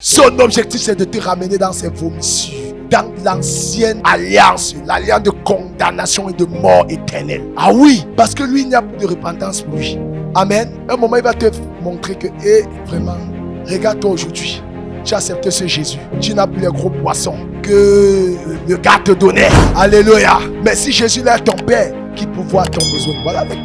Son objectif, c'est de te ramener dans ses vomissures, dans l'ancienne alliance, l'alliance de condamnation et de mort éternelle. Ah oui, parce que lui, il n'y a plus de repentance pour lui. Amen. Un moment, il va te montrer que, vraiment, regarde-toi aujourd'hui. Tu as accepté ce Jésus. Tu n'as plus les gros poissons que le gars te donnait. Alléluia. Mais si Jésus est ton Père, qui pourvoit ton besoin.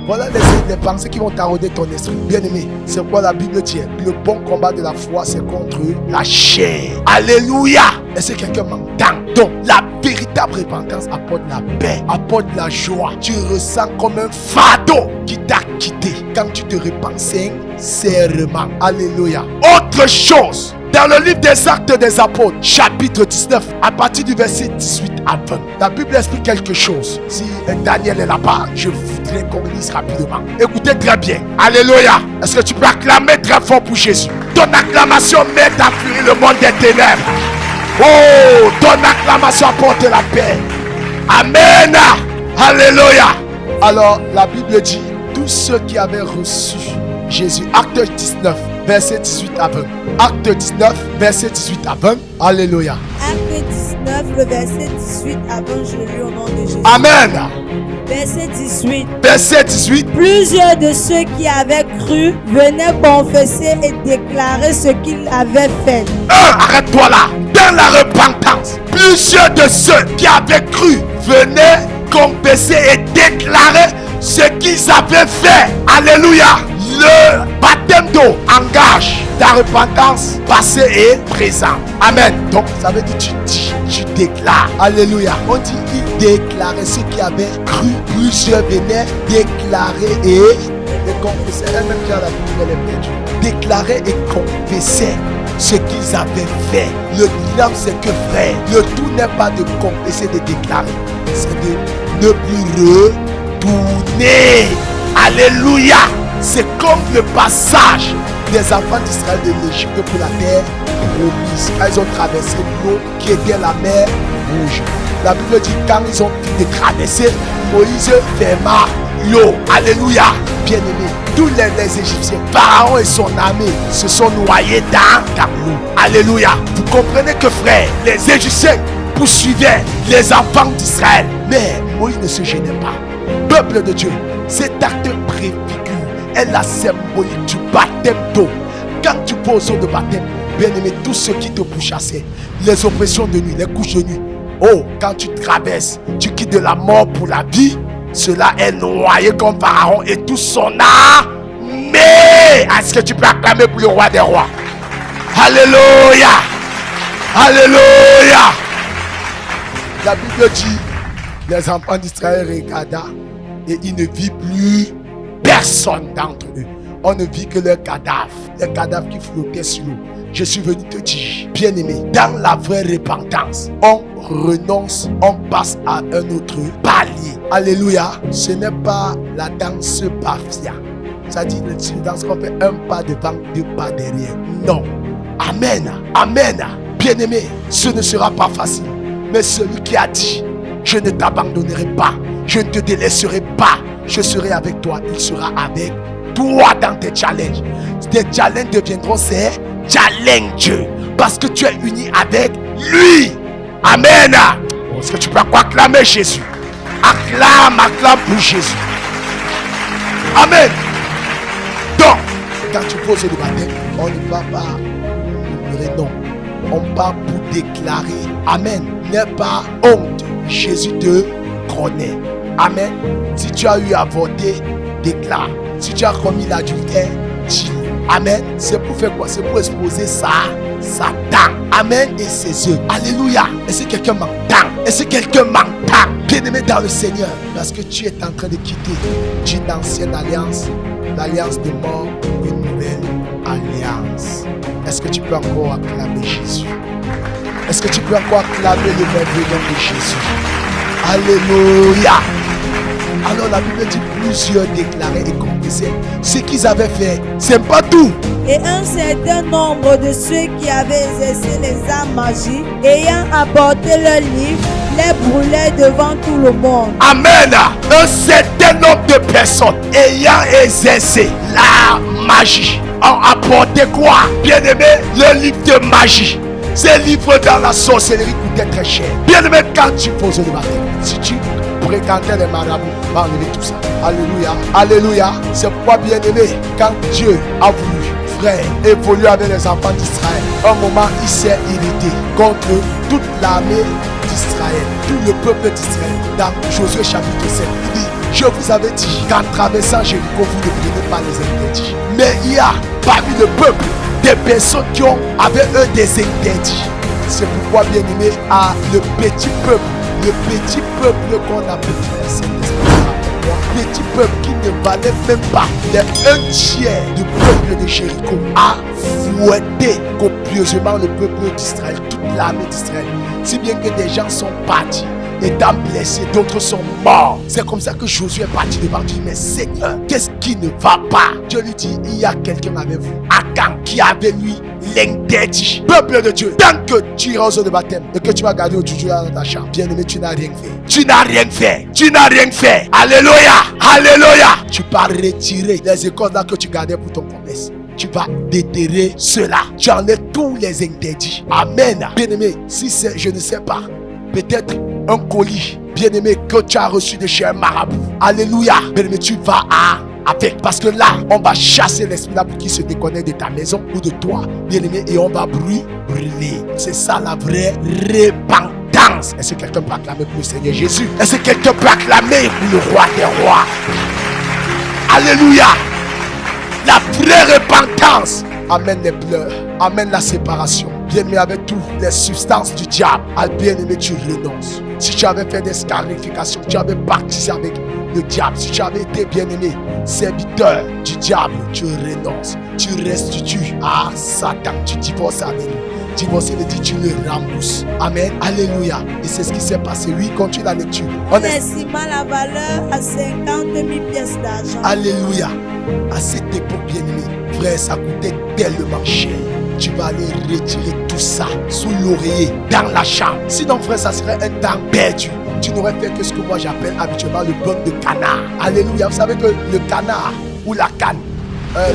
Voilà les pensées qui vont tarauder ton esprit. Bien-aimé, c'est quoi la Bible dit? Le bon combat de la foi, c'est contre la chair. Alléluia. Est-ce que quelqu'un m'entend? Donc, la véritable repentance apporte la paix, apporte la joie. Tu ressens comme un fardeau qui t'a quitté quand tu te repens sincèrement. Alléluia. Autre chose, dans le livre des Actes des Apôtres, chapitre 19, à partir du verset 18 à 20, la Bible explique quelque chose. Si Daniel est là-bas, je voudrais qu'on lise rapidement. Écoutez très bien. Alléluia. Est-ce que tu peux acclamer très fort pour Jésus? Ton acclamation met à fuir le monde des ténèbres. Oh, ton acclamation apporte la paix. Amen. Alléluia. Alors, la Bible dit, tous ceux qui avaient reçu Jésus, acte 19, verset 18 à 20. Acte 19, verset 18 à 20. Alléluia. Acte 19, le verset 18 à 20, je lis au nom de Jésus. Amen. Verset 18. Verset 18. Plusieurs de ceux qui avaient cru venaient confesser et déclarer ce qu'ils avaient fait. Arrête-toi là. Dans la repentance, plusieurs de ceux qui avaient cru venaient confesser et déclarer ce qu'ils avaient fait. Alléluia. Le baptême d'eau engage ta repentance passée et présente. Amen. Donc, ça veut dire tu déclares. Alléluia. On dit il déclarait ceux qui avaient cru. Plusieurs venaient déclarer et confesser. Même qui a la Bible, elle est perdue. Déclarer et confesser ce qu'ils avaient fait. Le dilemme, c'est que frère, le tout n'est pas de confesser, de déclarer. C'est de ne plus retourner. Alléluia. C'est comme le passage des enfants d'Israël de l'Égypte pour la terre promise. Quand ils ont traversé l'eau qui était la mer rouge. La Bible dit quand ils ont fini de traverser, Moïse ferma l'eau. Alléluia. Bien-aimés, tous les Égyptiens, Pharaon et son armée se sont noyés dans l'eau. Alléluia. Vous comprenez que frère, les Égyptiens poursuivaient les enfants d'Israël. Mais Moïse ne se gênait pas. Peuple de Dieu, cet acte préfigure est la symbolique du baptême d'eau. Quand tu poses eau de baptême, bien-aimé, tous ceux qui te pourchassaient, les oppressions de nuit, les couches de nuit, oh, quand tu traverses, tu quittes de la mort pour la vie, cela est noyé comme Pharaon et tout son armée. Est-ce que tu peux acclamer pour le roi des rois? Alléluia. Alléluia. La Bible dit, les enfants d'Israël regardaient et ils ne vivent plus personne d'entre eux. On ne vit que leurs cadavres, les cadavres qui flottaient sur l'eau. Je suis venu te dire, bien-aimé, dans la vraie repentance, on renonce, on passe à un autre palier. Alléluia. Ce n'est pas la danse bafia. Ça dit, c'est une danse qu'on fait un pas devant, deux pas derrière. Non. Amen. Amen. Bien-aimé, ce ne sera pas facile. Mais celui qui a dit, je ne t'abandonnerai pas, je ne te délaisserai pas, je serai avec toi, il sera avec toi dans tes challenges. Tes challenges deviendront ces challenges parce que tu es uni avec lui. Amen. Est-ce que tu peux acclamer Jésus? Acclame pour Jésus. Amen. Donc, quand tu poses le baptême, on ne va pas murmurer, non. On part pour déclarer. Amen. N'aie pas honte. Jésus te connaît. Amen. Si tu as eu à voter, déclare. Si tu as commis l'adultère, dis. Amen. C'est pour faire quoi? C'est pour exposer Satan. Amen. Et ses œuvres. Alléluia. Est-ce que quelqu'un m'entend? Est-ce que quelqu'un m'entend? Bien-aimé dans le Seigneur, parce que tu es en train de quitter une ancienne alliance, l'alliance de mort, pour une nouvelle alliance. Est-ce que tu peux encore acclamer Jésus? Est-ce que tu peux encore acclamer le merveilleux nom de Jésus? Alléluia. Alors la Bible dit plusieurs déclaraient et confessaient ce qu'ils avaient fait. C'est pas tout. Et un certain nombre de ceux qui avaient exercé les arts magiques, ayant apporté leur livre, les brûlaient devant tout le monde. Amen. Un certain nombre de personnes ayant exercé la magie. ont apporté quoi? Bien-aimé, le livre de magie. Ces livres dans la sorcellerie coûtaient très cher. Bien-aimé, quand tu faisais le baptême, si tu fréquentais les marabouts, va enlever tout ça. Alléluia. Alléluia. C'est pourquoi, bien-aimé, quand Dieu a voulu, frère, évoluer avec les enfants d'Israël, un moment, il s'est irrité contre toute l'armée d'Israël, tout le peuple d'Israël. Dans Josué chapitre 7, il dit: je vous avais dit qu'en traversant Jéricho, vous ne prenez pas les interdits. Mais il y a parmi le peuple des personnes qui avaient eux des interdits. C'est pourquoi, bien aimé, le petit peuple qu'on appelle le petit peuple qui ne valait même pas les 1/3 du peuple de Jéricho, a fouetté copieusement le peuple d'Israël, toute l'armée d'Israël, si bien que des gens sont partis étant blessés, d'autres sont morts. C'est comme ça que Josué est parti devant Dieu. Mais Seigneur, qu'est-ce qui ne va pas? Dieu lui dit: il y a quelqu'un avec vous, Akan, qui avait lui l'interdit. Peuple de Dieu, tant que tu iras aux eaux de baptême et que tu vas garder au tutu dans ta chambre, bien aimé, tu n'as rien fait. Tu n'as rien fait. Tu n'as rien fait. Alléluia. Alléluia. Tu vas retirer les écoles là que tu gardais pour ton commerce. Tu vas déterrer cela. Tu enlèves tous les interdits. Amen. Bien aimé, si c'est, je ne sais pas, peut-être un colis, bien aimé, que tu as reçu de chez un marabout. Alléluia. Bien aimé, tu vas avec, parce que là, on va chasser l'esprit là pour qu'il se déconnecte de ta maison ou de toi, bien aimé, et on va brûler. C'est ça la vraie repentance. Est-ce que quelqu'un peut acclamer pour le Seigneur Jésus? Est-ce que quelqu'un peut acclamer pour le roi des rois? Alléluia. La vraie repentance amène les pleurs, amène la séparation. Bien-aimé, avec toutes les substances du diable, bien-aimé, tu renonces. Si tu avais fait des scarifications, tu avais participé avec le diable, si tu avais été, bien-aimé, serviteur du diable, tu renonces, tu restitues à Satan, tu divorces avec lui. Divorcer veut dire tu le rembourses. Amen. Alléluia. Et c'est ce qui s'est passé. Oui, continue la lecture. On estime la valeur à 50 000 pièces d'argent. Alléluia. À cette époque, bien-aimé, frère, ça coûtait tellement cher. Tu vas aller retirer tout ça sous l'oreiller, dans la chambre. Sinon, frère, ça serait un temps perdu. Tu n'aurais fait que ce que moi j'appelle habituellement le bloc de canard. Alléluia. Vous savez que le canard ou la canne,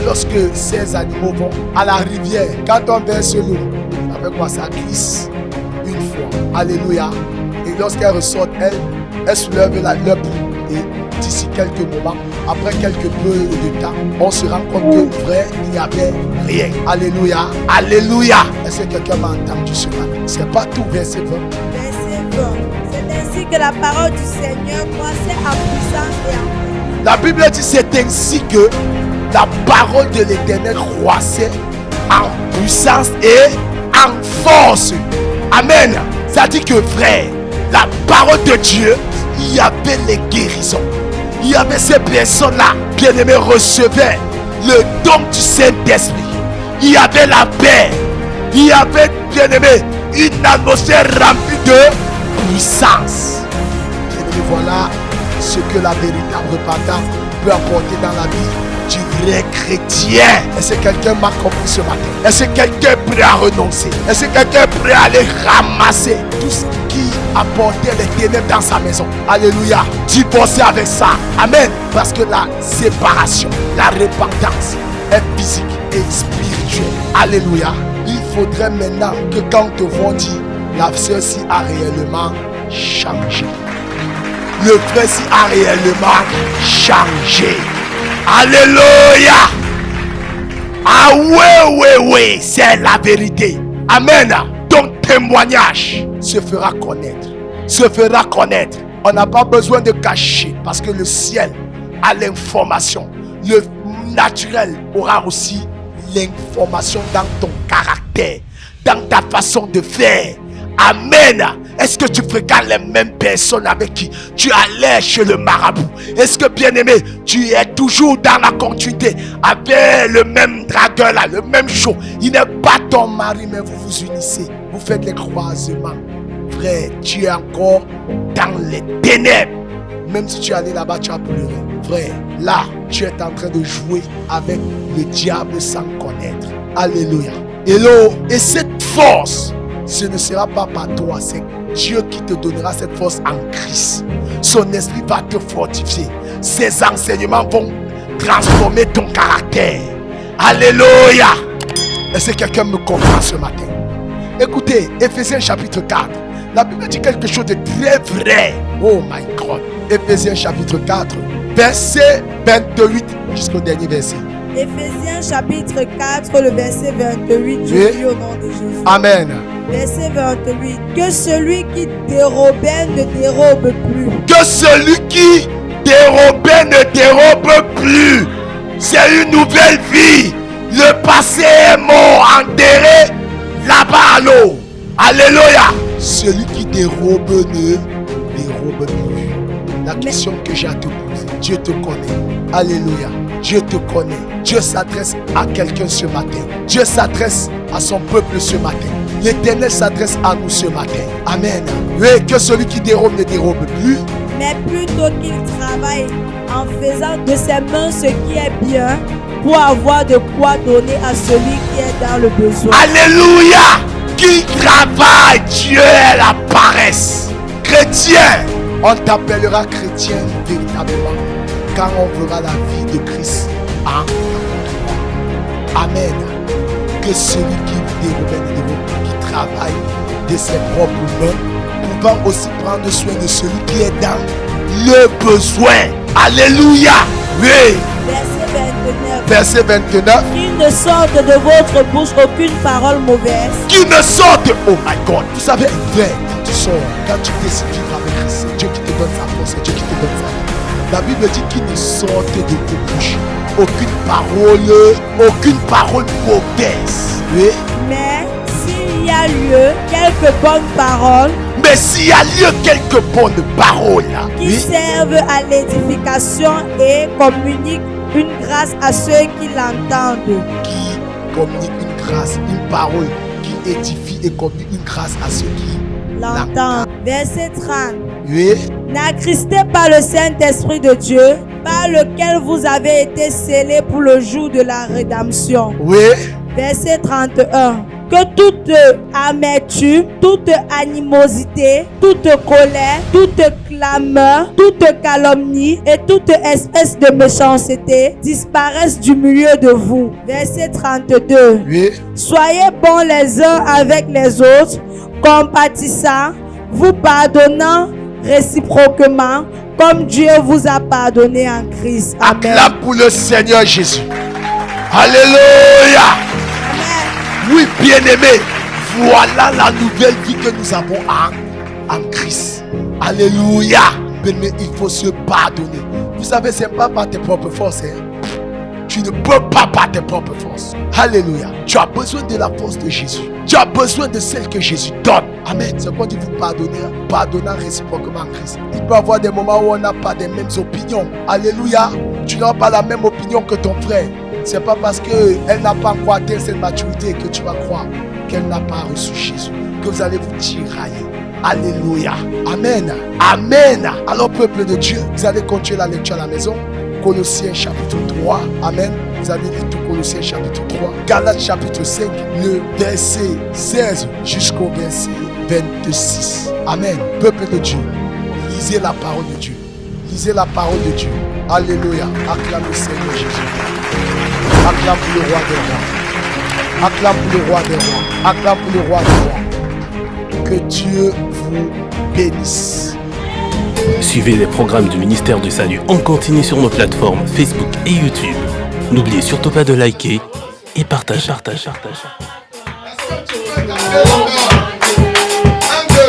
lorsque ces animaux vont à la rivière, quand on verse l'eau, avec quoi ça glisse une fois. Alléluia. Et lorsqu'elle ressort, elle soulève leur bout. Et d'ici quelques moments, après quelques peu de temps, on se rend compte que vrai, il n'y avait rien. Alléluia. Alléluia. Est-ce que quelqu'un m'a entendu ce matin? C'est pas tout, verset 20. Verset 20. C'est ainsi que la parole du Seigneur croissait en puissance et en... La Bible dit c'est ainsi que la parole de l'Éternel croissait en puissance et en force. Amen. Ça dit que frère, la parole de Dieu, il y avait les guérisons. Il y avait ces personnes-là, bien-aimés, recevaient le don du Saint-Esprit. Il y avait la paix. Il y avait, bien-aimés, une atmosphère remplie de puissance. Bien-aimés, voilà ce que la véritable repentance peut apporter dans la vie du vrai chrétien. Est-ce que quelqu'un m'a compris ce matin? Est-ce que quelqu'un est prêt à renoncer? Est-ce que quelqu'un est prêt à aller ramasser tout ce qui apportait les ténèbres dans sa maison? Alléluia. Divorcer avec ça. Amen. Parce que la séparation, la repentance est physique et spirituelle. Alléluia. Il faudrait maintenant que quand on te voit dire, la sœur-ci a réellement changé. Le frère-ci a réellement changé. Alléluia. Ah oui, c'est la vérité. Amen. Ton témoignage se fera connaître. Se fera connaître. On n'a pas besoin de cacher parce que le ciel a l'information. Le naturel aura aussi l'information dans ton caractère, dans ta façon de faire. Amen. Est-ce que tu fréquentes les mêmes personnes avec qui tu allais chez le marabout? Est-ce que, bien-aimé, tu es toujours dans la continuité avec le même dragueur là, le même show? Il n'est pas ton mari, mais vous vous unissez. Vous faites les croisements. Frère, tu es encore dans les ténèbres. Même si tu es allé là-bas, tu as pleuré. Frère, là, tu es en train de jouer avec le diable sans connaître. Alléluia. Hello. Et cette force, ce ne sera pas par toi, c'est Dieu qui te donnera cette force en Christ. Son esprit va te fortifier. Ses enseignements vont transformer ton caractère. Alléluia. Est-ce que quelqu'un me comprend ce matin? Écoutez, Éphésiens chapitre 4. La Bible dit quelque chose de très vrai. Oh my God. Éphésiens chapitre 4, verset 28 jusqu'au dernier verset. Éphésiens chapitre 4, le verset 28, je Oui. lis au nom de Jésus. Amen. Verset 28. Que celui qui dérobait ne dérobe plus. Que celui qui dérobait ne dérobe plus. C'est une nouvelle vie. Le passé est mort, enterré là-bas à l'eau. Alléluia. Celui qui dérobe ne dérobe plus. La question que j'ai à te poser, Dieu te connaît. Alléluia. Dieu te connaît. Dieu s'adresse à quelqu'un ce matin. Dieu s'adresse à son peuple ce matin. L'Éternel s'adresse à nous ce matin. Amen. Oui, que celui qui dérobe ne dérobe plus. Mais plutôt qu'il travaille en faisant de ses mains ce qui est bien pour avoir de quoi donner à celui qui est dans le besoin. Alléluia. Qui travaille, Dieu est la paresse. Chrétien, on t'appellera chrétien véritablement quand on verra la vie de Christ en toi. Amen. Que celui qui dérobe, qui travaille de ses propres mains, pouvant aussi prendre soin de celui qui est dans le besoin. Alléluia. Oui. Verset 29. Verset 29. Qu'il ne sorte de votre bouche aucune parole mauvaise. Qui ne sorte, oh my God. Vous savez, frère, quand tu sors, quand tu décides de vivre avec Christ, c'est Dieu qui te donne sa force, c'est Dieu qui te donne sa vie. La Bible dit qu'il ne sorte de tes bouches aucune parole mauvaise. Oui. Mais s'il y a lieu, quelques bonnes paroles Mais s'il y a lieu quelques bonnes paroles, qui oui, servent à l'édification et communiquent une grâce à ceux qui l'entendent. qui communique une grâce, une parole qui édifie et communique une grâce à ceux qui L'entendent. Verset 30. Oui. N'attristez pas le Saint-Esprit de Dieu, par lequel vous avez été scellés pour le jour de la rédemption. Oui. Verset 31. Que toute amertume, toute animosité, toute colère, toute clameur, toute calomnie et toute espèce de méchanceté disparaissent du milieu de vous. Verset 32. Oui. Soyez bons les uns avec les autres, compatissants, vous pardonnant réciproquement, comme Dieu vous a pardonné en Christ. Amen. Acclame pour le Seigneur Jésus. Alléluia. Amen. Oui, bien-aimé, voilà la nouvelle vie que nous avons en Christ. Alléluia. Bien-aimé, il faut se pardonner. Vous savez, ce n'est pas par tes propres forces. Tu ne peux pas par tes propres forces. Alléluia. Tu as besoin de la force de Jésus. Tu as besoin de celle que Jésus donne. Amen. C'est quand il vous pardonner, pardonnant réciproquement en Christ. Il peut y avoir des moments où on n'a pas les mêmes opinions. Alléluia. Tu n'as pas la même opinion que ton frère. C'est pas parce qu'elle n'a pas encore atteint cette maturité que tu vas croire qu'elle n'a pas reçu Jésus, que vous allez vous tirailler. Alléluia. Amen. Amen. Alors, peuple de Dieu, vous allez continuer la lecture à la maison. Colossiens chapitre 3. Amen. Vous allez lire tout Colossiens chapitre 3. Galates chapitre 5, le verset 16 jusqu'au verset 26. Amen. Peuple de Dieu, lisez la parole de Dieu. Lisez la parole de Dieu. Alléluia. Acclame le Seigneur Jésus. Acclame pour le roi des rois. Acclame pour le roi des rois. Acclame pour le roi des rois. Que Dieu vous bénisse. Suivez les programmes du ministère du Salut en continu sur nos plateformes Facebook et YouTube. N'oubliez surtout pas de liker et partager.